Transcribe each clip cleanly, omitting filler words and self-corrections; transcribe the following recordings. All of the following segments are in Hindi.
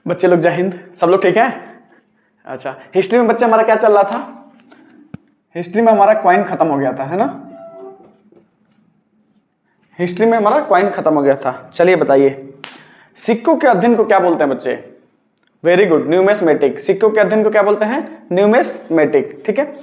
बच्चे लोग जय हिंद, सब लोग ठीक है। अच्छा, हिस्ट्री में बच्चे हमारा क्या चल रहा था? हिस्ट्री में हमारा कॉइन खत्म हो गया था, है ना। हिस्ट्री में हमारा कॉइन खत्म हो गया था। चलिए बताइए, सिक्कों के अध्ययन को क्या बोलते हैं बच्चे? Very good, numismatic. सिक्कों के अध्ययन को क्या बोलते हैं? न्यूमिस्मेटिक। ठीक है,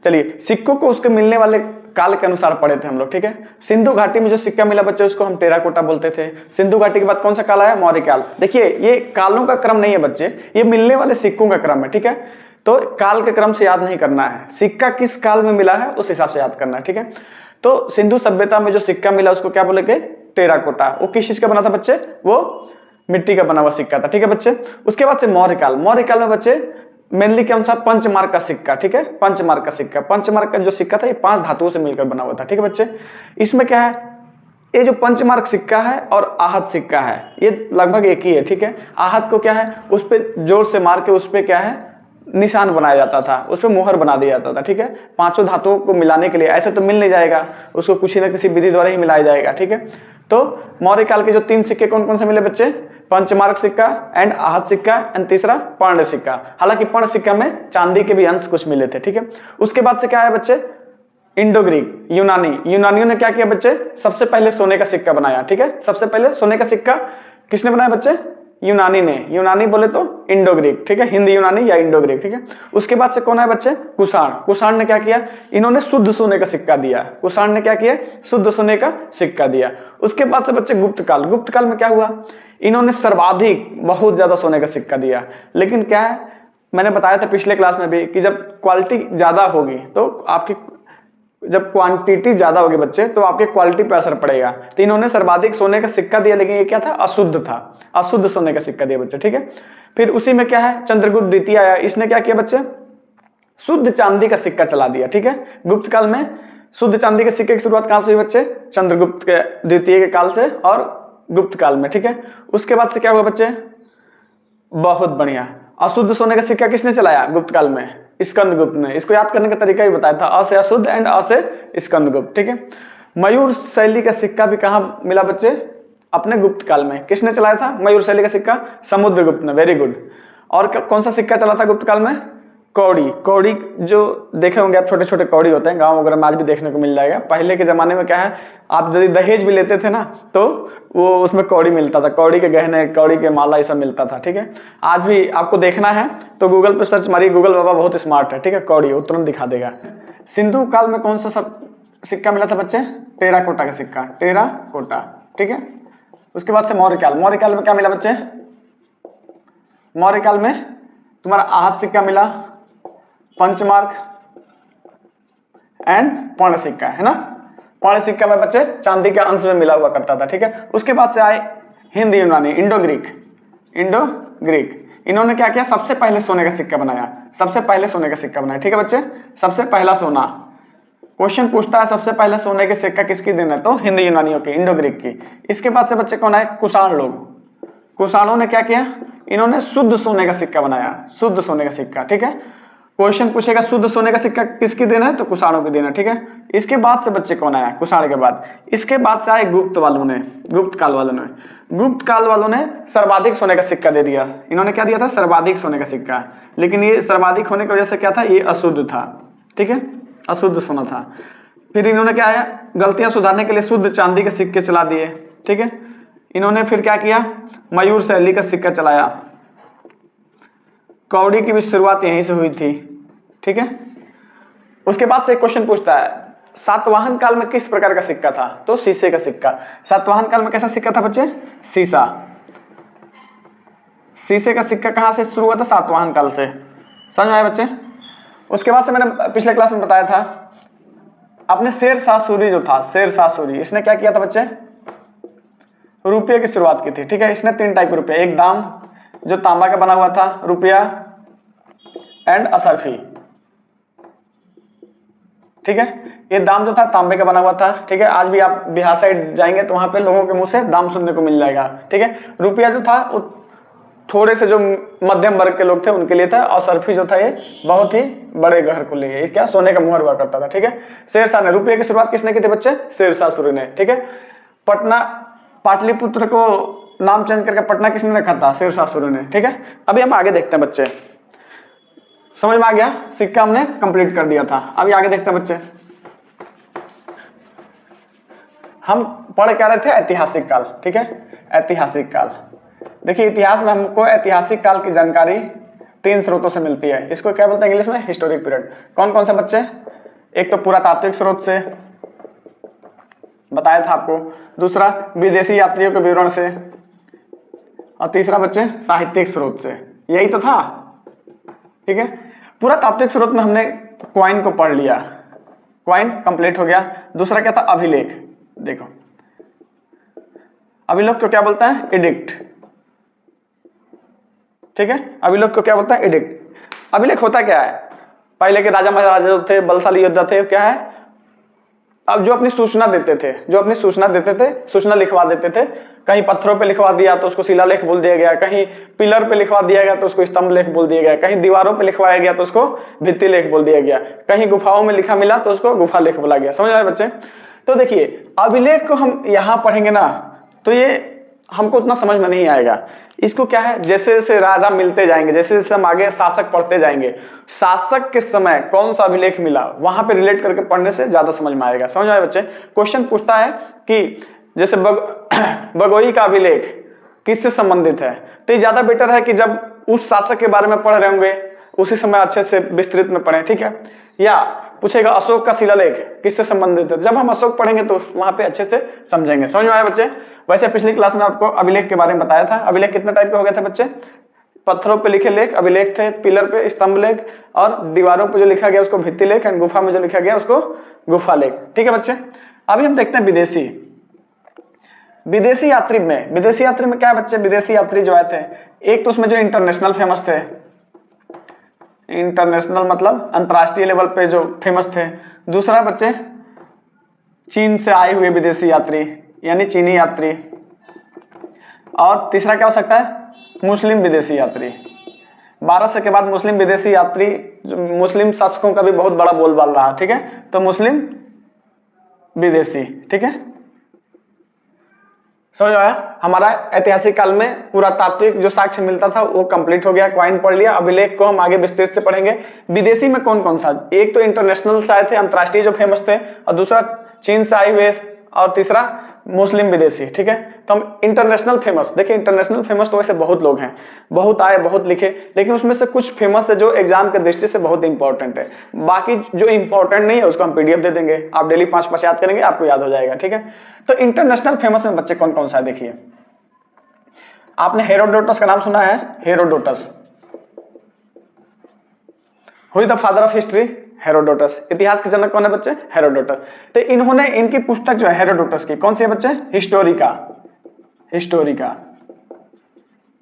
चलिए सिक्कों को उसके मिलने वाले काल के अनुसार पढ़े थे हम लोग। ठीक है, सिंधु घाटी में जो सिक्का मिला बच्चे उसको हम टेराकोटा बोलते थे। सिंधु घाटी के बाद कौन सा काल आया? मौर्य काल। देखिए ये कालों का क्रम नहीं है बच्चे, ये मिलने वाले सिक्कों का क्रम है। ठीक है, तो काल के क्रम से याद नहीं करना है, सिक्का किस काल में मिला है उस हिसाब से याद करना है। ठीक है, तो सिंधु सभ्यता में जो सिक्का मिला उसको क्या बोलेंगे? टेराकोटा। वो किस चीज का बना था बच्चे? वो मिट्टी का बना हुआ सिक्का था। ठीक है बच्चे, उसके बाद से मौर्य काल। मौर्य काल में बच्चे मेनली के अनुसार पंचमार्क का सिक्का। ठीक है, पंचमार्क का सिक्का। पंचमार्क का जो सिक्का था ये 5 धातुओं से मिलकर बना हुआ था। ठीक है बच्चे, इसमें क्या है, ये जो पंचमार्क सिक्का है और आहत सिक्का है ये लगभग एक ही है। ठीक है, आहत को क्या है, उस पर जोर से मार के उस पर क्या है निशान बनाया जाता था, उस पर मोहर बना दिया जाता था। ठीक है, पांचों धातुओं को मिलाने के लिए ऐसे तो मिल नहीं जाएगा, उसको किसी न किसी विधि द्वारा ही मिलाया जाएगा। ठीक है, तो मौर्य काल के जो 3 सिक्के कौन कौन से मिले बच्चे? पंचमार्क सिक्का एंड आहत सिक्का एंड तीसरा पर्ण सिक्का। हालांकि पर्ण सिक्का में चांदी के भी अंश कुछ मिले थे। ठीक है, उसके बाद से क्या है बच्चे? इंडो ग्रीक, यूनानी। यूनानियों ने क्या किया बच्चे? सबसे पहले सोने का सिक्का बनाया। ठीक है, सबसे पहले सोने का सिक्का किसने बनाया बच्चे? यूनानी ने। यूनानी बोले तो इंडो ग्रीक। ठीक है, हिंदी यूनानी या इंडो ग्रीक। ठीक है, उसके बाद से कौन है बच्चे? कुषाण। कुषाण ने क्या किया? इन्होंने शुद्ध सोने का सिक्का दिया। कुषाण ने क्या किया? शुद्ध सोने का सिक्का दिया। उसके बाद से बच्चे गुप्त काल। गुप्त काल में क्या हुआ? इन्होंने सर्वाधिक बहुत ज्यादा सोने का सिक्का दिया। लेकिन क्या है, मैंने बताया था पिछले क्लास में भी कि जब क्वालिटी ज्यादा होगी तो आपकी, जब क्वांटिटी ज्यादा होगी बच्चे तो आपके क्वालिटी पे असर पड़ेगा। तो इन्होंने सर्वाधिक सोने का सिक्का दिया, लेकिन ये क्या था? अशुद्ध था, अशुद्ध सोने का सिक्का दिया बच्चे। ठीक है, फिर उसी में क्या है, चंद्रगुप्त द्वितीय आया। इसने क्या किया बच्चे? शुद्ध चांदी का सिक्का चला दिया। ठीक है, गुप्त काल में शुद्ध चांदी के सिक्के की शुरुआत कहां से हुई बच्चे? चंद्रगुप्त के द्वितीय के काल से और गुप्त काल में। ठीक है, उसके बाद से क्या हुआ बच्चे? बहुत बढ़िया, अशुद्ध सोने का सिक्का किसने चलाया गुप्त काल में? स्कंदगुप्त ने। इसको याद करने का तरीका ही बताया था, अ से अशुद्ध एंड अ से स्कंदगुप्त। ठीक है, मयूर शैली का सिक्का भी कहां मिला बच्चे? अपने गुप्त काल में। किसने चलाया था मयूर शैली का सिक्का? समुद्रगुप्त ने। Very good. और कौन सा सिक्का चला था गुप्त काल में? कौड़ी। कौड़ी जो देखे होंगे आप, छोटे छोटे कौड़ी होते हैं, गांव वगैरह में आज भी देखने को मिल जाएगा। पहले के जमाने में क्या है, आप यदि दहेज भी लेते थे ना तो वो उसमें कौड़ी मिलता था, कौड़ी के गहने, कौड़ी के माला, ये सब मिलता था। ठीक है, आज भी आपको देखना है तो गूगल पे सर्च मारिए, गूगल बाबा बहुत स्मार्ट है। ठीक है, कौड़ी वो तुरंत दिखा देगा। सिंधु काल में कौन सा सब सिक्का मिला था बच्चे? टेराकोटा का सिक्का, टेराकोटा। ठीक है, उसके बाद से मौर्य काल। मौर्य काल में क्या मिला बच्चे? मौर्य काल में तुम्हारा आहत सिक्का मिला, पंचमार्क एंड पर्ण सिक्का, है ना। पर्ण सिक्का में बच्चे चांदी के अंश में मिला हुआ करता था। ठीक है, उसके बाद से आए हिंद यूनानी, इंडो ग्रीक। इंडो ग्रीक, इन्होंने क्या किया? सबसे पहले सोने का सिक्का बनाया। सबसे पहले सोने का सिक्का बनाया। ठीक है बच्चे, सबसे पहला सोना। क्वेश्चन पूछता है सबसे पहले सोने के सिक्का किसकी देन है? तो हिंद यूनानियों की, इंडो ग्रीक की। इसके बाद से बच्चे कौन आए? कुषाण लोग। कुषाणों ने क्या किया? इन्होंने शुद्ध सोने का सिक्का बनाया, शुद्ध सोने का सिक्का। ठीक है, क्वेश्चन पूछेगा शुद्ध सोने का सिक्का किसकी देन है? तो कुषाणों की देन है। ठीक है, इसके बाद से बच्चे कौन आया? कुषाण के बाद इसके बाद से आए गुप्त वालों ने, गुप्त काल वालों ने। गुप्त काल वालों ने सर्वाधिक सोने का सिक्का दे दिया। इन्होंने क्या दिया था? सर्वाधिक सोने का सिक्का। लेकिन ये सर्वाधिक होने की वजह से क्या था? ये अशुद्ध था। ठीक है, अशुद्ध सोना था। फिर इन्होंने क्या है, गलतियां सुधारने के लिए शुद्ध चांदी के सिक्के चला दिए। ठीक है, इन्होंने फिर क्या किया? मयूर शैली का सिक्का चलाया। कौड़ी की भी शुरुआत यहीं से हुई थी। ठीक है, उसके बाद से एक क्वेश्चन पूछता है सातवाहन काल में किस प्रकार का सिक्का था? तो शीशे का सिक्का। सातवाहन काल में कैसा सिक्का था बच्चे? शीशा। शीशे का सिक्का कहां से शुरू हुआ था? सातवाहन काल से। समझ में आया बच्चे? उसके बाद से मैंने पिछले क्लास में बताया था अपने शेर शाह सूरी जो था, शेर शाह सूरी, इसने क्या किया था बच्चे? रुपये की शुरुआत की थी। ठीक है, इसने 3 टाइप के रुपये, एक दाम जो तांबा का बना हुआ था, रुपया एंड असरफी। ठीक है, ये दाम जो था तांबे का बना हुआ था। ठीक है, आज भी आप बिहार साइड जाएंगे तो वहां पे लोगों के मुंह से दाम सुनने को मिल जाएगा। ठीक है, रुपया जो था वो थोड़े से जो मध्यम वर्ग के लोग थे उनके लिए था, और सरफी जो था ये बहुत ही बड़े घर को लिए, ये क्या सोने का मुहर हुआ करता था। ठीक है, शेरशाह ने, रुपये की शुरुआत किसने की थी बच्चे? शेरशाह सूरी ने। ठीक है, पटना पाटलिपुत्र को नाम चेंज करके पटना किसने रखा था? शेरशाह ने। ठीक है, अभी हम आगे देखते हैं बच्चे, समझ में आ गया? सिक्का हमने कंप्लीट कर दिया था। अभी आगे देखते हैं बच्चे, हम पढ़ क्या रहे थे? ऐतिहासिक काल। ठीक है, ऐतिहासिक काल। देखिए इतिहास में हमको ऐतिहासिक काल की जानकारी 3 स्रोतों से मिलती है। इसको क्या बोलते हैं इंग्लिश में? Historic period. कौन कौन से बच्चे? एक तो पुरातात्विक स्रोत से बताया था आपको, दूसरा विदेशी यात्रियों के विवरण से, और तीसरा बच्चे साहित्यिक स्रोत से। यही तो था। ठीक है, पुरातात्विक स्रोत में हमने क्वाइन को पढ़ लिया, क्वाइन कंप्लीट हो गया। दूसरा क्या था? अभिलेख। देखो अभिलेख को क्या बोलता है? एडिक्ट। ठीक है, अभिलेख को क्या बोलता है? एडिक्ट। अभिलेख होता क्या है? पहले के राजा महाराजा जो थे, बलशाली योद्धा थे, क्या है? अब जो अपनी सूचना देते थे, सूचना लिखवा देते थे। कहीं पत्थरों पे लिखवा दिया तो उसको शिलालेख बोल दिया गया, कहीं पिलर पे लिखवा दिया गया तो उसको स्तंभ लेख बोल दिया गया, कहीं दीवारों पे लिखवाया गया तो उसको भित्ति लेख बोल दिया गया, कहीं गुफाओं में लिखा मिला तो उसको गुफा लेख बोला गया। समझ आए बच्चे? तो देखिए अभिलेख को हम यहां पढ़ेंगे ना तो ये हमको उतना समझ में नहीं आएगा। इसको क्या है, जैसे जैसे राजा मिलते जाएंगे, जैसे जैसे हम आगे शासक पढ़ते जाएंगे, शासक के समय कौन सा अभिलेख मिला वहां पे रिलेट करके पढ़ने से ज्यादा समझ में आएगा। समझ आए बच्चे? क्वेश्चन पूछता है कि जैसे बगोई का अभिलेख किससे संबंधित है, तो ये ज्यादा बेटर है कि जब उस शासक के बारे में पढ़ रहे होंगे उसी समय अच्छे से विस्तृत में पढ़ें। ठीक है, या पूछेगा अशोक का शिलालेख किससे संबंधित है, जब हम अशोक पढ़ेंगे तो वहां पे अच्छे से समझेंगे। समझ में आया बच्चे? वैसे पिछली क्लास में आपको अभिलेख के बारे में बताया था। अभिलेख कितने टाइप के हो गए थे बच्चे? पत्थरों पे लिखे लेख अभिलेख थे, पिलर पे स्तंभ लेख, और दीवारों पे जो लिखा गया उसको भित्ति लेख, एंड गुफा में जो लिखा गया उसको गुफा लेख। ठीक है बच्चे, अभी हम देखते हैं विदेशी यात्री में क्या है बच्चे? विदेशी यात्री जो आए थे, एक तो उसमें जो इंटरनेशनल फेमस थे, इंटरनेशनल मतलब अंतरराष्ट्रीय लेवल पे जो फेमस थे। दूसरा बच्चे चीन से आए हुए विदेशी यात्री यानी चीनी यात्री, और तीसरा क्या हो सकता है? मुस्लिम विदेशी यात्री। 1200 के बाद मुस्लिम विदेशी यात्री, मुस्लिम शासकों का भी बहुत बड़ा बोलबाला रहा। ठीक है, तो मुस्लिम विदेशी। ठीक है, समझ आया? हमारा ऐतिहासिक काल में पुरातात्विक जो साक्ष्य मिलता था वो कंप्लीट हो गया, क्वाइन पढ़ लिया। अभिलेख को हम आगे विस्तृत से पढ़ेंगे। विदेशी में कौन कौन सा? एक तो इंटरनेशनल से आए थे, अंतरराष्ट्रीय जो फेमस थे, और दूसरा चीन से आए हुए, और तीसरा मुस्लिम विदेशी। ठीक है, तो हम इंटरनेशनल फेमस, देखिए इंटरनेशनल फेमस तो वैसे बहुत लोग हैं, बहुत आए बहुत लिखे, लेकिन उसमें से कुछ फेमस है जो एग्जाम के दृष्टि से बहुत इंपॉर्टेंट है। बाकी जो इंपॉर्टेंट नहीं है उसको हम पीडीएफ दे देंगे, आप डेली 5 याद करेंगे, आपको याद हो जाएगा। ठीक है, तो इंटरनेशनल फेमस में बच्चे कौन कौन सा है? देखिए आपने हेरोडोटस का नाम सुना है? Herodotus, who is the father of history? Herodotus. इतिहास के जनक कौन है बच्चे? हेरोडोटस। तो इन्होंने, इनकी पुस्तक जो है हेरोडोटस की, कौन सी है बच्चे? हिस्टोरिका।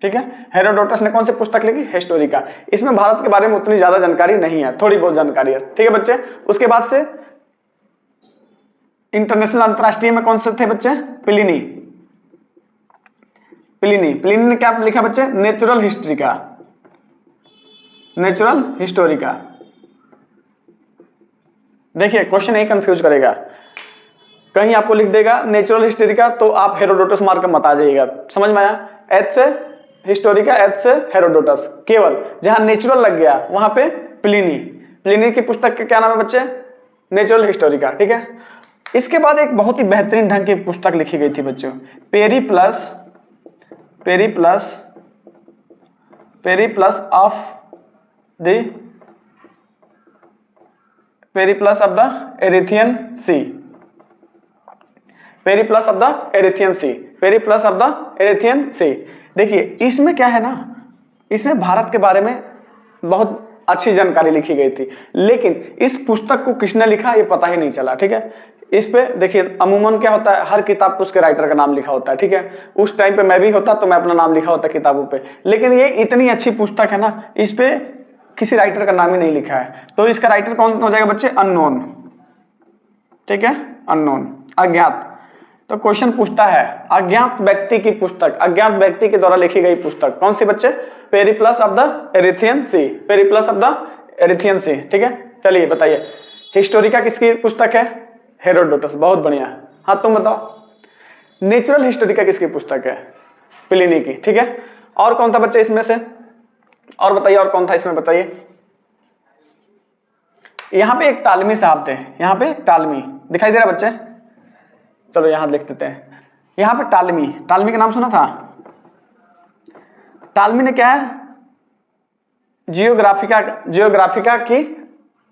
ठीक है, हेरोडोटस ने कौन सी पुस्तक लिखी? हिस्टोरिका। इसमें भारत के बारे में उतनी ज्यादा जानकारी नहीं है, थोड़ी बहुत जानकारी है। ठीक है बच्चे, उसके बाद से इंटरनेशनल अंतरराष्ट्रीय में कौन से थे बच्चे? प्लिनी ने क्या लिखा बच्चे? Natural Historica. देखिए क्वेश्चन यही कंफ्यूज करेगा, कहीं आपको लिख देगा नेचुरल हिस्टोरिका तो आप हेरोडोटस मार्कर मत आ जाइएगा। समझ में आया? एच से हिस्टोरिका, एच से हेरोडोटस, केवल जहां नेचुरल लग गया वहां पे प्लिनी की पुस्तक का क्या नाम है बच्चे? Natural Historica. ठीक है, इसके बाद एक बहुत ही बेहतरीन ढंग की पुस्तक लिखी गई थी बच्चों, पेरिप्लस ऑफ द एरिथियन सी। देखिए इसमें क्या है ना, इसमें भारत के बारे में बहुत अच्छी जानकारी लिखी गई थी, लेकिन इस पुस्तक को किसने लिखा ये पता ही नहीं चला। ठीक है, इस पे देखिए अमूमन क्या होता है, हर किताब पे उसके राइटर का नाम लिखा होता है। ठीक है, उस टाइम पे मैं भी होता तो मैं अपना नाम लिखा होता किताबों पे, लेकिन ये इतनी अच्छी पुस्तक है ना, इस पे किसी राइटर का नाम ही नहीं लिखा है, तो इसका राइटर कौन हो जाएगा बच्चे? अननोन। ठीक है, अननोन, अज्ञात। तो क्वेश्चन पूछता है अज्ञात व्यक्ति की पुस्तक, अज्ञात व्यक्ति के द्वारा लिखी गई पुस्तक कौन सी बच्चे? पेरिप्लस ऑफ द एरिथियन सी। ठीक है, चलिए बताइए हिस्टोरिका किसकी पुस्तक है? हेरोडोटस। बहुत बढ़िया। हाँ तुम बताओ नेचुरल हिस्टोरिका किसकी पुस्तक है? प्लिनी की, ठीक है। और कौन था बच्चे इसमें से, और बताइए और कौन था इसमें, बताइए। यहाँ पे एक टालमी साहब थे, यहाँ पे टालमी दिखाई दे रहा बच्चे, चलो यहाँ लिख देते हैं। यहाँ पे टालमी, टालमी का नाम सुना था। टालमी ने क्या है, जियोग्राफिका की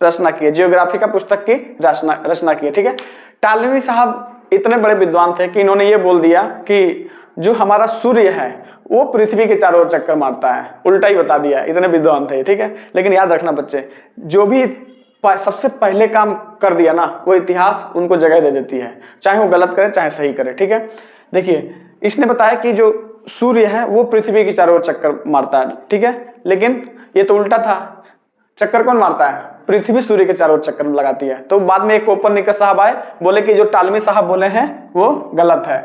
रचना की है, जियोग्राफिका पुस्तक की रचना की है, ठीक है। टालमी साहब इतने बड़े विद्वान थे कि इन्होंने ये बोल दिया कि जो हमारा सूर्य है वो पृथ्वी के चारों ओर चक्कर मारता है, उल्टा ही बता दिया, इतने विद्वान थे, ठीक है। लेकिन याद रखना बच्चे, जो भी सबसे पहले काम कर दिया ना, वो इतिहास उनको जगह दे देती है, चाहे वो गलत करे चाहे सही करे, ठीक है। देखिए इसने बताया कि जो सूर्य है वो पृथ्वी के चारों ओर चक्कर मारता है, ठीक है। लेकिन ये तो उल्टा था, चक्कर कौन मारता है, पृथ्वी सूर्य के चारों ओर चक्कर लगाती है। तो बाद में एक कोपरनिकस साहब आए, बोले कि जो टालमी साहब बोले हैं वो गलत है।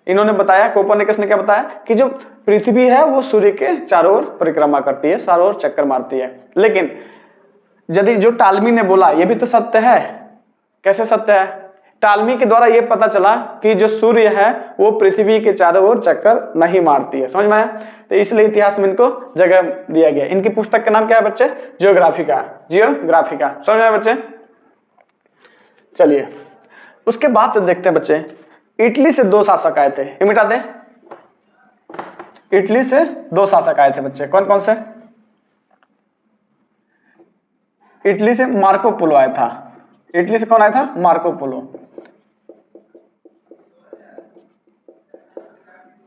इन्होंने बताया, कोपरनिकस ने क्या बताया कि जो पृथ्वी है वो सूर्य के चारों ओर परिक्रमा करती है, चारों ओर चक्कर मारती है। लेकिन यदि जो टालमी ने बोला ये भी तो सत्य है, कैसे सत्य है, टालमी के द्वारा ये पता चला कि जो सूर्य है वो पृथ्वी के चारों ओर चक्कर नहीं मारती है, समझ में आया। तो इसलिए इतिहास में इनको जगह दिया गया। इनकी पुस्तक का नाम क्या है बच्चे, जियोग्राफिका, जियोग्राफिका, समझ में आया बच्चे। चलिए उसके बाद से देखते हैं बच्चे, इटली से 2 शासक आए थे, ये मिटा दे। इटली से 2 शासक आए थे बच्चे, कौन कौन से। इटली से मार्को पोलो आया था, इटली से कौन आया था, मार्को पोलो।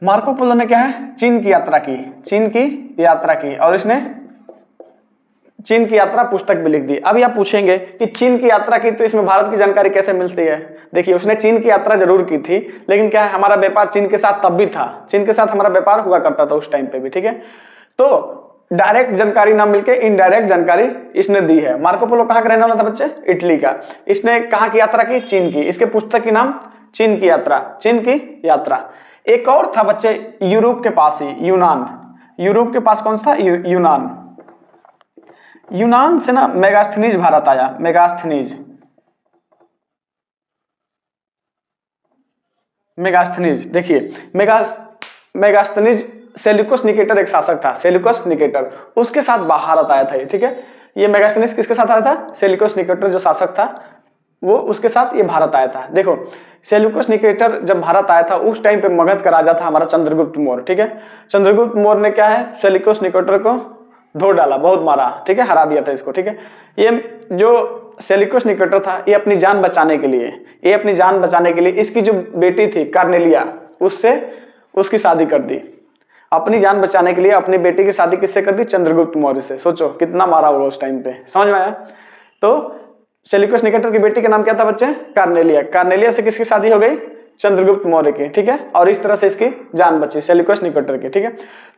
मार्को पोलो ने क्या है, चीन की यात्रा की, चीन की यात्रा की, और इसने चीन की यात्रा पुस्तक भी लिख दी। अब आप पूछेंगे कि चीन की यात्रा की तो इसमें भारत की जानकारी कैसे मिलती है। देखिए उसने चीन की यात्रा जरूर की थी, लेकिन क्या है, हमारा व्यापार चीन के साथ तब भी था, चीन के साथ हमारा व्यापार हुआ करता था उस टाइम पे भी, ठीक है। तो डायरेक्ट जानकारी ना मिलके इनडायरेक्ट जानकारी इसने दी है। मार्को पोलो कहाँ का रहने वाला था बच्चे, इटली का। इसने कहाँ की यात्रा की, चीन की। इसके पुस्तक की नाम चीन की यात्रा, चीन की यात्रा। एक और था बच्चे यूरोप के पास ही, यूनान। यूरोप के पास कौन सा, यूनान। यूनान से ना मेगास्थनीज भारत आया, मेगास्थनीज, मेगास्थनीज। देखिए मेगास्थनीज सेल्यूकस निकेटर एक शासक था, सेल्यूकस निकेटर, उसके साथ भारत आया था ये, ठीक है। ये मेगास्थनीज किसके साथ आया था, सेल्यूकस निकेटर जो शासक था वो, उसके साथ ये भारत आया था। देखो सेल्यूकस निकेटर जब भारत आया था उस टाइम पे मगध का राजा था हमारा चंद्रगुप्त मौर्य, ठीक है। चंद्रगुप्त मौर्य ने क्या है, सेल्यूकस निकेटर को धो डाला, बहुत मारा, ठीक है, हरा दिया था इसको, ठीक है। ये जो सेल्यूकस निकेटर था ये अपनी जान बचाने के लिए, ये अपनी जान बचाने के लिए इसकी जो बेटी थी कार्नेलिया, उससे उसकी शादी कर दी। अपनी जान बचाने के लिए अपनी बेटी की शादी किससे कर दी, चंद्रगुप्त मौर्य से। सोचो कितना मारा होगा उस टाइम पे, समझ में आया। तो सेल्यूकस निकेटर की बेटी का नाम क्या था बच्चे, कार्नेलिया। कार्नेलिया से किसकी शादी हो गई, चंद्रगुप्त मौर्य की, ठीक है। और इस तरह से इसकी जान बची सेल्यूकस निकेटर की, ठीक है।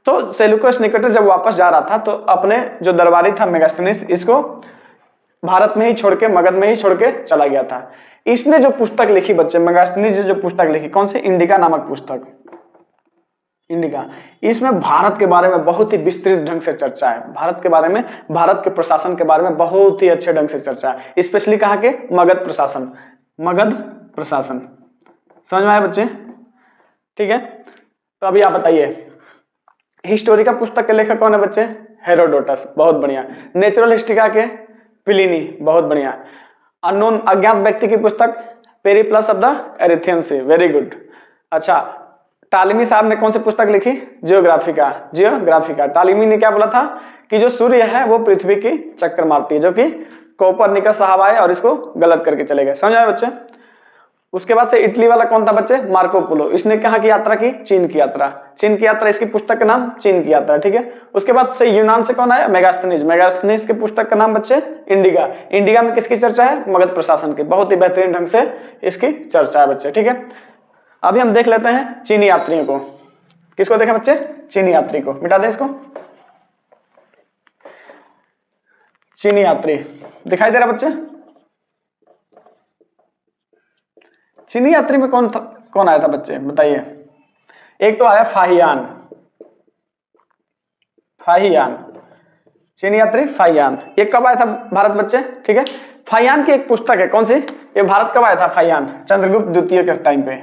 तो सेल्यूकस निकेटर जब वापस जा रहा था तो अपने जो दरबारी था मेगास्थनीज, इसको भारत में ही छोड़ के, मगध में ही छोड़ के चला गया था। इसने जो पुस्तक लिखी बच्चे, मेगास्थनीज जो पुस्तक लिखी, कौन सी, इंडिका नामक पुस्तक, इंडिका। इसमें भारत के बारे में बहुत ही विस्तृत ढंग से चर्चा है, भारत के बारे में, भारत के प्रशासन के बारे में बहुत ही अच्छे ढंग से चर्चा है, स्पेशली कहाँ के, मगध प्रशासन, मगध प्रशासन, समझ में आया बच्चे, ठीक है। तो अभी आप बताइए हिस्टोरिका पुस्तक के लेखक कौन है बच्चे, हेरोडोटस, बहुत बढ़िया। नेचुरल हिस्ट्रिका के प्लिनी, बहुत बढ़िया। अननोन अज्ञात व्यक्ति की पुस्तक Periplus of the Erythraean, very good. अच्छा टालिमी साहब ने कौन सी पुस्तक लिखी, जियोग्राफिका, जियोग्राफिका। टालिमी ने क्या बोला था कि जो सूर्य है वो पृथ्वी की चक्कर मारती है, जो कि कोपरनिकस साहब आए और इसको गलत करके चले गए, समझ आए बच्चे। उसके बाद से इटली वाला कौन था बच्चे, मार्को पोलो। इसने कहाँ की यात्रा की, चीन की यात्रा, चीन की यात्रा, इसकी पुस्तक का नाम चीन की यात्रा, ठीक है। उसके बाद से यूनान से कौन आया, मेगास्थनीज। मेगास्थनीज की पुस्तक का नाम बच्चे इंडिका। इंडिका में किसकी चर्चा है, मगध प्रशासन की, बहुत ही बेहतरीन ढंग से इसकी चर्चा है बच्चे, ठीक है। अभी हम देख लेते हैं चीनी यात्रियों को। किसको देखें बच्चे, चीनी यात्री को, मिटा दें इसको। चीनी यात्री दिखाई दे रहा बच्चे। चीनी यात्री में कौन था, कौन आया था बच्चे बताइए। एक तो आया फाहियान, फाहियान, चीनी यात्री फाहियान। ये कब आया था भारत बच्चे, ठीक है। फाहियान की एक पुस्तक है, कौन सी, ये भारत कब आया था फाहियान, चंद्रगुप्त द्वितीय के टाइम पे,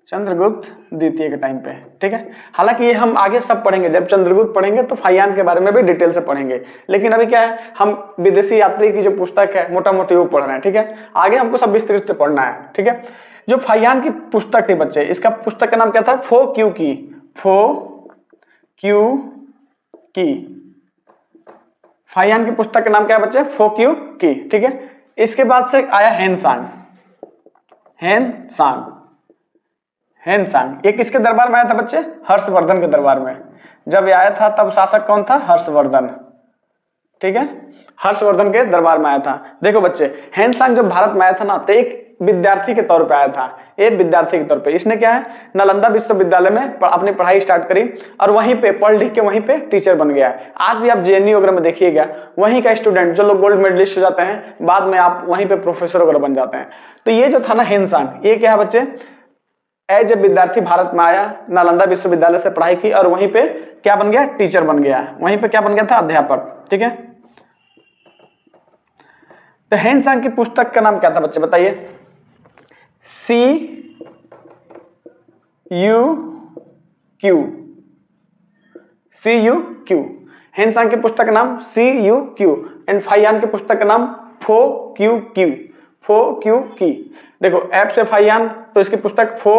चंद्रगुप्त द्वितीय के टाइम पे, ठीक है। हालांकि ये हम आगे सब पढ़ेंगे, जब चंद्रगुप्त पढ़ेंगे तो फाहियान के बारे में भी डिटेल से पढ़ेंगे, लेकिन अभी क्या है, हम विदेशी यात्री की जो पुस्तक है मोटा मोटी वो पढ़ रहे हैं, ठीक है। आगे हमको सब विस्तृत से पढ़ना है, ठीक है। जो फाहियान की पुस्तक थी बच्चे, इसका पुस्तक का नाम क्या था, फो क्यू की, फो क्यू की। फाहियान की पुस्तक का नाम क्या है बच्चे, फो क्यू की, ठीक है। इसके बाद से आया हेनसांग, हेनसांग, हेनसांग। ये किसके दरबार में आया था बच्चे, हर्षवर्धन के दरबार में। जब ये आया था तब शासक कौन था, हर्षवर्धन, ठीक है, हर्षवर्धन के दरबार में आया था। देखो बच्चे, हेनसांग जब भारत में आया था ना, तो एक विद्यार्थी के तौर पे आया था, एक विद्यार्थी के तौर पे। इसने क्या है, नालंदा विश्वविद्यालय में अपनी पढ़ाई स्टार्ट करी और वहीं पे पढ़ लिख के वहीं पे टीचर बन गया। आज भी आप जेएनयू वगैरह में देखिएगा, वहीं का स्टूडेंट जो लोग गोल्ड मेडलिस्ट हो जाते हैं, बाद में आप वहीं पे प्रोफेसर वगैरह बन जाते हैं। तो ये जो था ना हेनसांग, ये क्या है बच्चे, एज ए विद्यार्थी भारत में आया, नालंदा विश्वविद्यालय से पढ़ाई की और वहीं पे क्या बन गया, टीचर बन गया, वहीं पे क्या बन गया था, अध्यापक, ठीक है। तो हेनसांग की पुस्तक का नाम क्या था बच्चे, बताइए, C U Q, C U Q. Hiuen Tsang की पुस्तक का नाम C U Q and Fahien की पुस्तक का नाम फो क्यू क्यू, फो क्यू की। देखो एफ से फाहियान, तो इसकी पुस्तक फो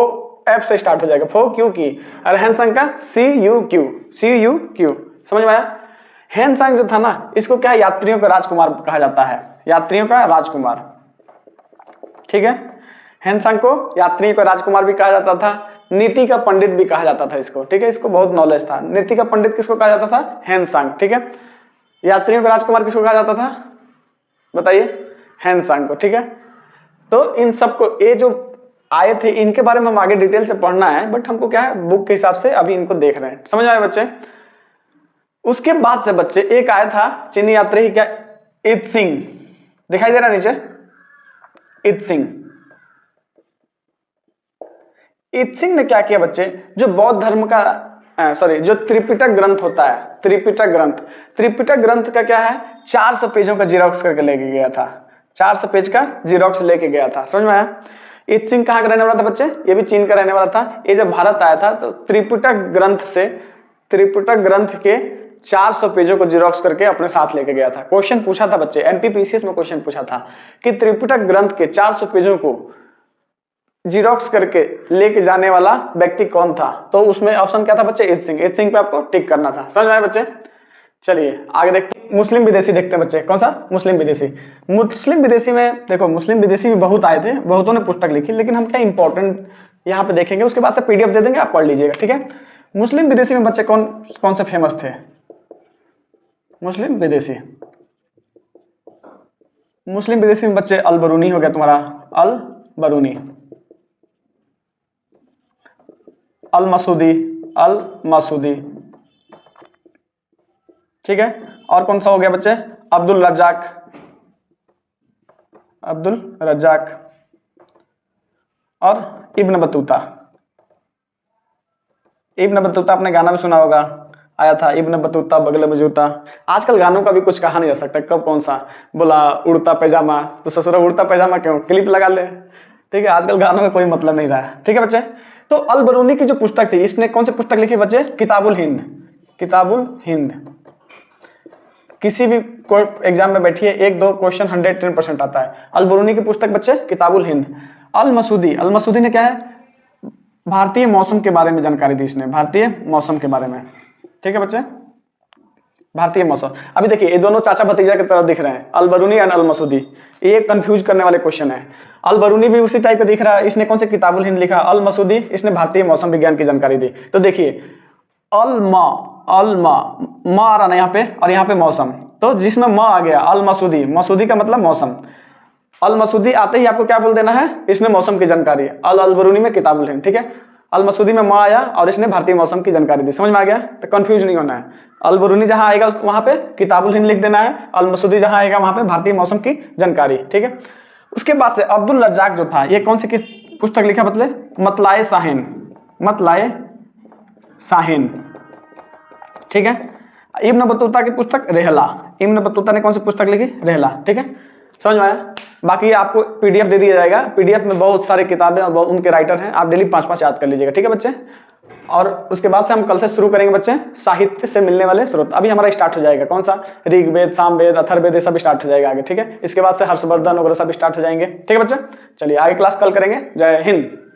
एफ से स्टार्ट हो जाएगा, फो क्यू की, और हेनसांग का C U Q, C U Q. समझ में आया। हेनसांग जो था ना, इसको क्या यात्रियों का राजकुमार कहा जाता है, यात्रियों का राजकुमार, ठीक है। हेनसांग को यात्रियों का राजकुमार भी कहा जाता था, नीति का पंडित भी कहा जाता था इसको, ठीक है। इसको बहुत नॉलेज था। नीति का पंडित किसको कहा जाता था, हेनसांग, ठीक है। यात्रियों का राजकुमार किसको कहा जाता था, बताइए, हेनसांग को, ठीक है। तो इन सबको, ये जो आए थे इनके बारे में हम आगे डिटेल से पढ़ना है, बट हमको क्या है, बुक के हिसाब से अभी इनको देख रहे हैं। समझ आए बच्चे। उसके बाद से बच्चे एक आया था चीनी यात्री, क्या, इत्सिंग, दिखाई दे रहा नीचे, इत्सिंग। इत्सिंग ने क्या किया बच्चे, जो बौद्ध धर्म का जो त्रिपिटक ग्रंथ होता है, त्रिपिटक ग्रंथ, त्रिपिटक ग्रंथ का क्या है, 400 पेजों का जीरोक्स करके लेके गया था, 400 पेज का जीरोक्स लेके गया था। समझ में आया। इत्सिंग कहाँ का रहने वाला था बच्चे, ये भी चीन का रहने वाला था। ये जब भारत आया था तो त्रिपिटक ग्रंथ से, त्रिपिटक ग्रंथ के 400 पेजों को जीरोक्स करके अपने साथ लेके गया था। क्वेश्चन पूछा था बच्चे, एमपीपीसीएस में क्वेश्चन पूछा था कि त्रिपिटक ग्रंथ के 400 पेजों को जीरोक्स करके लेके जाने वाला व्यक्ति कौन था, तो उसमें ऑप्शन क्या था बच्चे, इत्सिंग। इत्सिंग पे आपको टिक करना था। समझ में आया बच्चे। चलिए आगे देखते हैं, मुस्लिम विदेशी देखते हैं बच्चे। कौन सा, मुस्लिम विदेशी। मुस्लिम विदेशी में देखो, मुस्लिम विदेशी भी बहुत आए थे, बहुतों ने पुस्तक लिखी, लेकिन हम क्या इंपॉर्टेंट यहाँ पे देखेंगे, उसके बाद से पीडीएफ दे देंगे, आप पढ़ लीजिएगा, ठीक है। मुस्लिम विदेशी में बच्चे कौन कौन से फेमस थे, मुस्लिम विदेशी। मुस्लिम विदेशी में बच्चे अल बरूनी हो गया तुम्हारा, अल बरूनी, अल मसूदी, अल मसूदी, ठीक है। और कौन सा हो गया बच्चे, अब्दुल रज्जाक, अब्दुल रज्जाक, और इब्न बतूता। इब्न बतूता आपने गाना भी सुना होगा, आया था, इब्न बतूता बगल में जूता। आजकल गानों का भी कुछ कहा नहीं जा सकता, कब कौन सा बोला, उड़ता पैजामा, तो ससुरा उड़ता पैजामा क्यों, क्लिप लगा ले, ठीक है। आजकल गानों का कोई मतलब नहीं रहा है, ठीक है बच्चे। तो अल बरूनी की जो पुस्तक थी, इसने कौन सी पुस्तक लिखी बच्चे, किताबुल हिंद, किताबुल हिंद। किसी भी कोई एग्जाम में बैठिए, 1-2 क्वेश्चन 110% आता है। अल बरूनी की पुस्तक बच्चे किताबुल हिंद। अल मसूदी, अल मसूदी ने क्या है, भारतीय मौसम के बारे में जानकारी दी इसने, भारतीय मौसम के बारे में, ठीक है बच्चे, भारतीय मौसम। अभी देखिए ये दोनों चाचा भतीजा की तरह दिख रहे हैं, अल बरूनी एंड अल मसूदी। ये कंफ्यूज करने वाले क्वेश्चन है। अल बरूनी भी उसी टाइप का दिख रहा है, इसने कौन से किताबुल हिंद लिखा, अल मसूदी इसने भारतीय मौसम विज्ञान की जानकारी दी। तो देखिए अल मा आ रहा ना यहाँ पे, और यहाँ पे मौसम, तो जिसमें मा आ गया अल मसूदी, मसूदी का मतलब मौसम। अल मसूदी आते ही आपको क्या बोल देना है, इसने मौसम की जानकारी, अल बरूनी में किताबुल हिंद, ठीक है। अल मसूदी में मा आया और इसने भारतीय मौसम की जानकारी दी। समझ में आ गया, तो कंफ्यूज नहीं होना है। अल बरूनी जहां आएगा वहां पे किताबुल हिंद लिख देना है, अल मसूदी जहां आएगा वहां पे भारतीय मौसम की जानकारी, ठीक है। उसके बाद से अब्दुल रज्जाक जो था, ये कौन सी किस पुस्तक लिखा मतलाए साहिन, मतलाए साहिन, ठीक है। इब्न बतूता की पुस्तक रेहला, इब्न बतूता ने कौन सी पुस्तक लिखी, रेहला, ठीक है। समझ में आया। बाकी आपको पीडीएफ दे दिया जाएगा, पीडीएफ में बहुत सारे किताबें और उनके राइटर हैं, आप डेली 5-5 याद कर लीजिएगा, ठीक है बच्चे। और उसके बाद से हम कल से शुरू करेंगे बच्चे साहित्य से मिलने वाले स्रोत। अभी हमारा स्टार्ट हो जाएगा कौन सा, ऋग्वेद, सामवेद, अथर्ववेद, ये सब स्टार्ट हो जाएगा आगे, ठीक है। इसके बाद से हर्षवर्धन वगैरह सब स्टार्ट हो जाएंगे, ठीक है बच्चे। चलिए आगे क्लास कल करेंगे। जय हिंद।